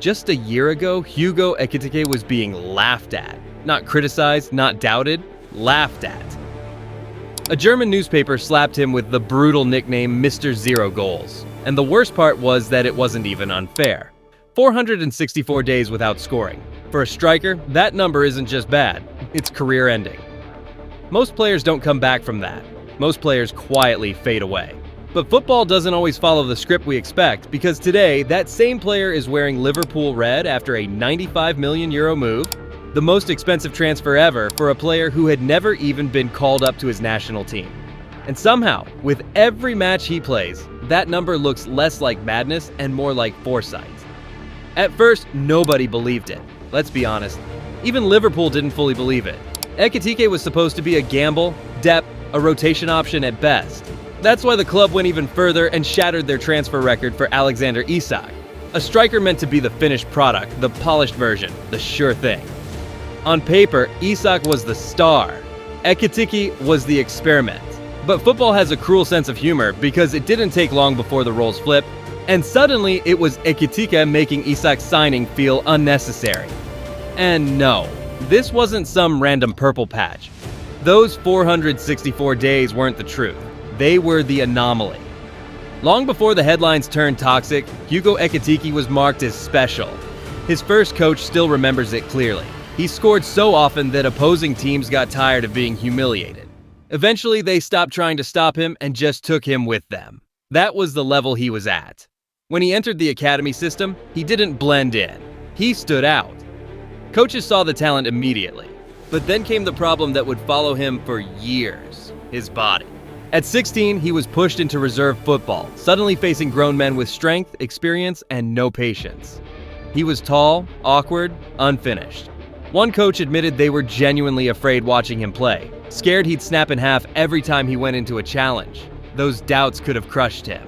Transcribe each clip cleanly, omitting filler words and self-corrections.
Just a year ago, Hugo Ekitike was being laughed at. Not criticized, not doubted, laughed at. A German newspaper slapped him with the brutal nickname Mr. Zero Goals. And the worst part was that it wasn't even unfair. 464 days without scoring. For a striker, that number isn't just bad, it's career-ending. Most players don't come back from that. Most players quietly fade away. But football doesn't always follow the script we expect, because today, that same player is wearing Liverpool red after a €95 million move, the most expensive transfer ever for a player who had never even been called up to his national team. And somehow, with every match he plays, that number looks less like madness and more like foresight. At first, nobody believed it. Let's be honest, even Liverpool didn't fully believe it. Ekitike was supposed to be a gamble, depth, a rotation option at best. That's why the club went even further and shattered their transfer record for Alexander Isak, a striker meant to be the finished product, the polished version, the sure thing. On paper, Isak was the star. Ekitike was the experiment. But football has a cruel sense of humor because it didn't take long before the roles flipped, and suddenly it was Ekitike making Isak's signing feel unnecessary. And no, this wasn't some random purple patch. Those 464 days weren't the truth. They were the anomaly. Long before the headlines turned toxic, Hugo Ekitike was marked as special. His first coach still remembers it clearly. He scored so often that opposing teams got tired of being humiliated. Eventually, they stopped trying to stop him and just took him with them. That was the level he was at. When he entered the academy system, he didn't blend in. He stood out. Coaches saw the talent immediately. But then came the problem that would follow him for years: his body. At 16, he was pushed into reserve football, suddenly facing grown men with strength, experience, and no patience. He was tall, awkward, unfinished. One coach admitted they were genuinely afraid watching him play, scared he'd snap in half every time he went into a challenge. Those doubts could have crushed him.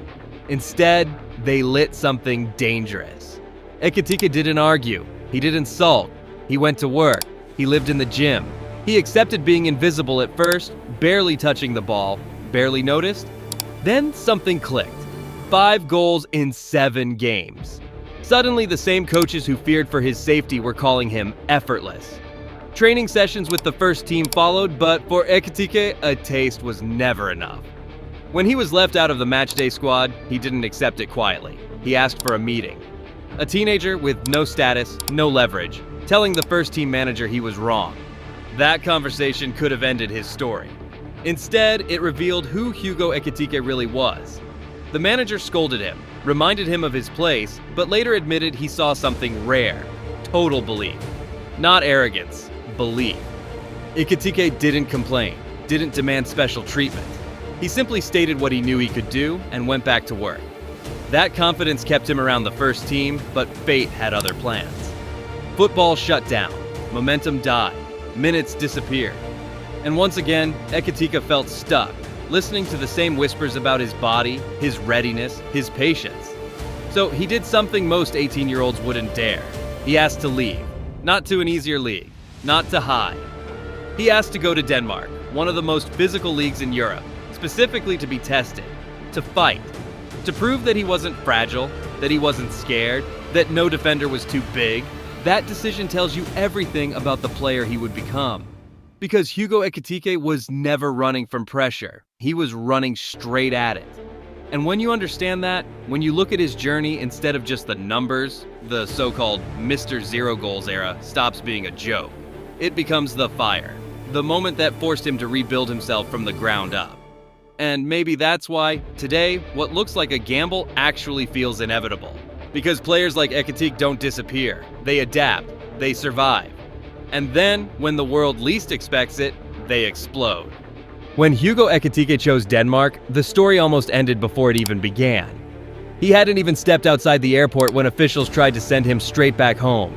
Instead, they lit something dangerous. Ekitike didn't argue. He didn't sulk. He went to work. He lived in the gym. He accepted being invisible at first, barely touching the ball, barely noticed. Then something clicked. 5 goals in 7 games. Suddenly, the same coaches who feared for his safety were calling him effortless. Training sessions with the first team followed, but for Ekitike, a taste was never enough. When he was left out of the matchday squad, he didn't accept it quietly. He asked for a meeting. A teenager with no status, no leverage, telling the first team manager he was wrong. That conversation could have ended his story. Instead, it revealed who Hugo Ekitike really was. The manager scolded him, reminded him of his place, but later admitted he saw something rare: total belief. Not arrogance, belief. Ekitike didn't complain, didn't demand special treatment. He simply stated what he knew he could do and went back to work. That confidence kept him around the first team, but fate had other plans. Football shut down, momentum died, minutes disappeared. And once again, Ekitike felt stuck, listening to the same whispers about his body, his readiness, his patience. So he did something most 18-year-olds wouldn't dare. He asked to leave, not to an easier league, not to hide. He asked to go to Denmark, one of the most physical leagues in Europe, specifically to be tested, to fight, to prove that he wasn't fragile, that he wasn't scared, that no defender was too big. That decision tells you everything about the player he would become. Because Hugo Ekitike was never running from pressure. He was running straight at it. And when you understand that, when you look at his journey instead of just the numbers, the so-called Mr. Zero Goals era stops being a joke. It becomes the fire, the moment that forced him to rebuild himself from the ground up. And maybe that's why, today, what looks like a gamble actually feels inevitable. Because players like Ekitike don't disappear. They adapt. They survive. And then, when the world least expects it, they explode. When Hugo Ekitike chose Denmark, the story almost ended before it even began. He hadn't even stepped outside the airport when officials tried to send him straight back home.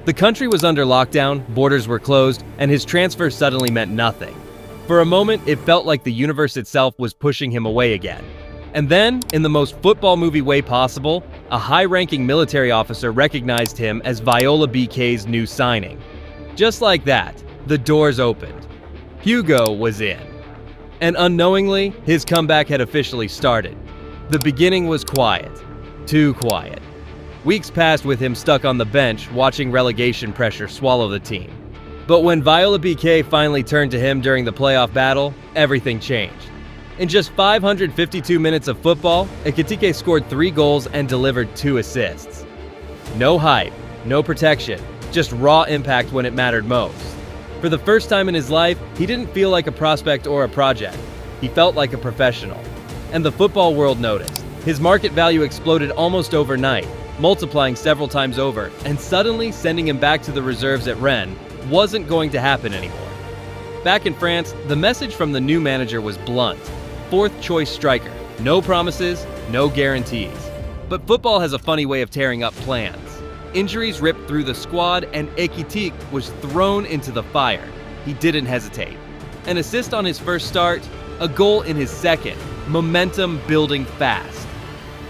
The country was under lockdown, borders were closed, and his transfer suddenly meant nothing. For a moment, it felt like the universe itself was pushing him away again. And then, in the most football movie way possible, a high-ranking military officer recognized him as Viola BK's new signing. Just like that, the doors opened. Hugo was in. And unknowingly, his comeback had officially started. The beginning was quiet. Too quiet. Weeks passed with him stuck on the bench, watching relegation pressure swallow the team. But when Viola BK finally turned to him during the playoff battle, everything changed. In just 552 minutes of football, Ekitike scored 3 goals and delivered 2 assists. No hype, no protection, just raw impact when it mattered most. For the first time in his life, he didn't feel like a prospect or a project. He felt like a professional. And the football world noticed. His market value exploded almost overnight, multiplying several times over, and suddenly sending him back to the reserves at Rennes wasn't going to happen anymore. Back in France, the message from the new manager was blunt. 4th choice striker. No promises, no guarantees. But football has a funny way of tearing up plans. Injuries ripped through the squad, and Ekitike was thrown into the fire. He didn't hesitate. An assist on his first start, a goal in his second. Momentum building fast.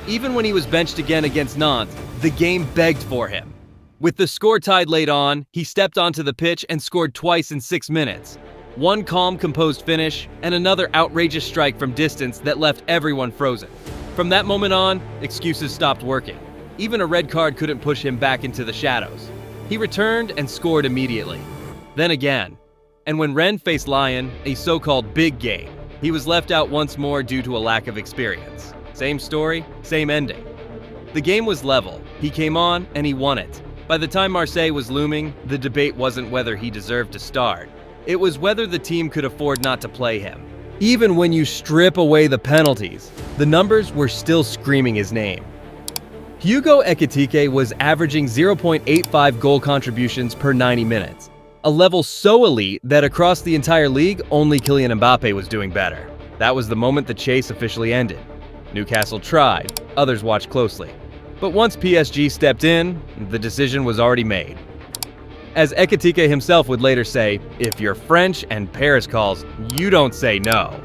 Even when he was benched again against Nantes, the game begged for him. With the score tied late on, he stepped onto the pitch and scored twice in 6 minutes. One calm, composed finish, and another outrageous strike from distance that left everyone frozen. From that moment on, excuses stopped working. Even a red card couldn't push him back into the shadows. He returned and scored immediately. Then again. And when Rennes faced Lyon, a so-called big game, he was left out once more due to a lack of experience. Same story, same ending. The game was level. He came on and he won it. By the time Marseille was looming, the debate wasn't whether he deserved to start. It was whether the team could afford not to play him. Even when you strip away the penalties, the numbers were still screaming his name. Hugo Ekitike was averaging 0.85 goal contributions per 90 minutes, a level so elite that across the entire league, only Kylian Mbappe was doing better. That was the moment the chase officially ended. Newcastle tried, others watched closely. But once PSG stepped in, the decision was already made. As Ekitike himself would later say, if you're French and Paris calls, you don't say no.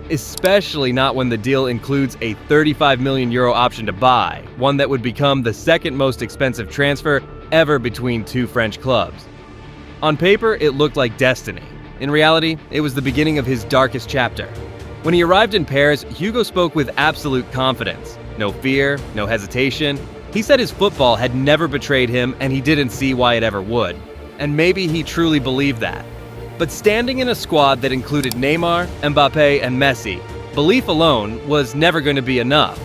Especially not when the deal includes a €35 million option to buy, one that would become the second most expensive transfer ever between 2 French clubs. On paper, it looked like destiny. In reality, it was the beginning of his darkest chapter. When he arrived in Paris, Hugo spoke with absolute confidence. No fear, no hesitation. He said his football had never betrayed him and he didn't see why it ever would. And maybe he truly believed that. But standing in a squad that included Neymar, Mbappe, and Messi, belief alone was never going to be enough.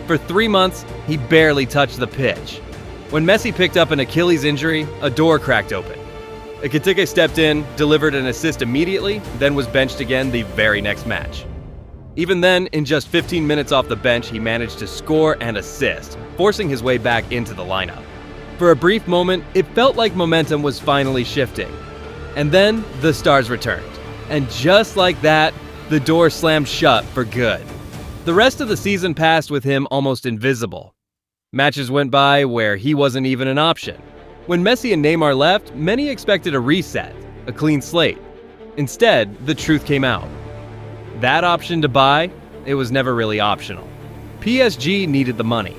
For 3 months, he barely touched the pitch. When Messi picked up an Achilles injury, a door cracked open. Ekitike stepped in, delivered an assist immediately, then was benched again the very next match. Even then, in just 15 minutes off the bench, he managed to score and assist, forcing his way back into the lineup. For a brief moment, it felt like momentum was finally shifting. And then, the stars returned. And just like that, the door slammed shut for good. The rest of the season passed with him almost invisible. Matches went by where he wasn't even an option. When Messi and Neymar left, many expected a reset, a clean slate. Instead, the truth came out. That option to buy, it was never really optional. PSG needed the money.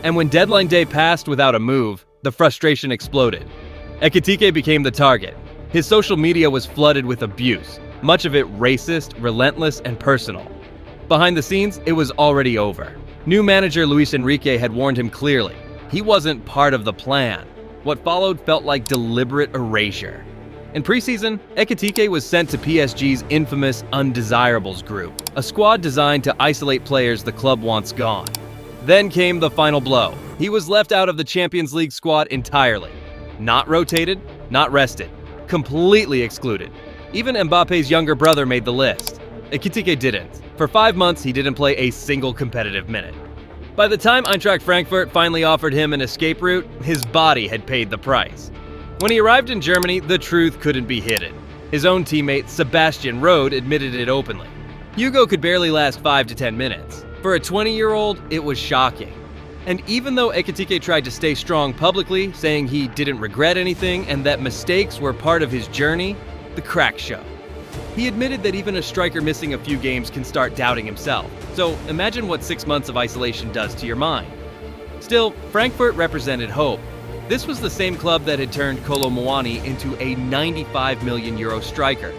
And when deadline day passed without a move, the frustration exploded. Ekitike became the target. His social media was flooded with abuse, much of it racist, relentless, and personal. Behind the scenes, it was already over. New manager Luis Enrique had warned him clearly. He wasn't part of the plan. What followed felt like deliberate erasure. In preseason, Ekitike was sent to PSG's infamous undesirables group, a squad designed to isolate players the club wants gone. Then came the final blow. He was left out of the Champions League squad entirely. Not rotated, not rested. Completely excluded. Even Mbappe's younger brother made the list. Ekitike didn't. For 5 months, he didn't play a single competitive minute. By the time Eintracht Frankfurt finally offered him an escape route, his body had paid the price. When he arrived in Germany, the truth couldn't be hidden. His own teammate, Sebastian Rode, admitted it openly. Hugo could barely last 5 to 10 minutes. For a 20-year-old, it was shocking. And even though Ekitike tried to stay strong publicly, saying he didn't regret anything and that mistakes were part of his journey, the cracks showed. He admitted that even a striker missing a few games can start doubting himself. So imagine what 6 months of isolation does to your mind. Still, Frankfurt represented hope. This was the same club that had turned Kolo Muani into a €95 million striker.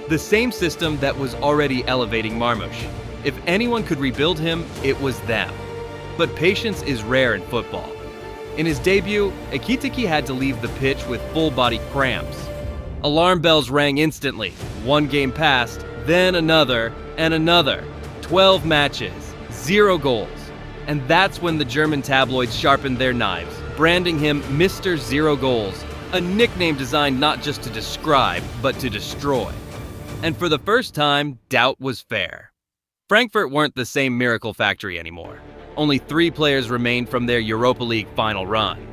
The same system that was already elevating Marmoush. If anyone could rebuild him, it was them. But patience is rare in football. In his debut, Ekitike had to leave the pitch with full-body cramps. Alarm bells rang instantly. One game passed, then another, and another. 12 matches, 0 goals. And that's when the German tabloids sharpened their knives, branding him Mr. Zero Goals, a nickname designed not just to describe, but to destroy. And for the first time, doubt was fair. Frankfurt weren't the same miracle factory anymore. Only 3 players remained from their Europa League final run.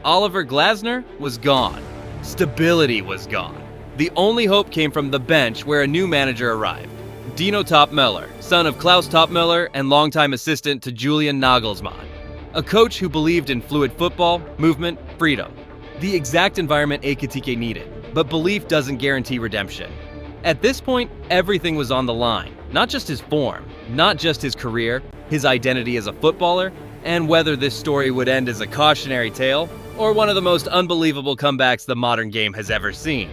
Oliver Glasner was gone. Stability was gone. The only hope came from the bench where a new manager arrived. Dino Topmöller, son of Klaus Topmöller and longtime assistant to Julian Nagelsmann. A coach who believed in fluid football, movement, freedom. The exact environment Ekitike needed, but belief doesn't guarantee redemption. At this point, everything was on the line. Not just his form, not just his career, his identity as a footballer, and whether this story would end as a cautionary tale or one of the most unbelievable comebacks the modern game has ever seen.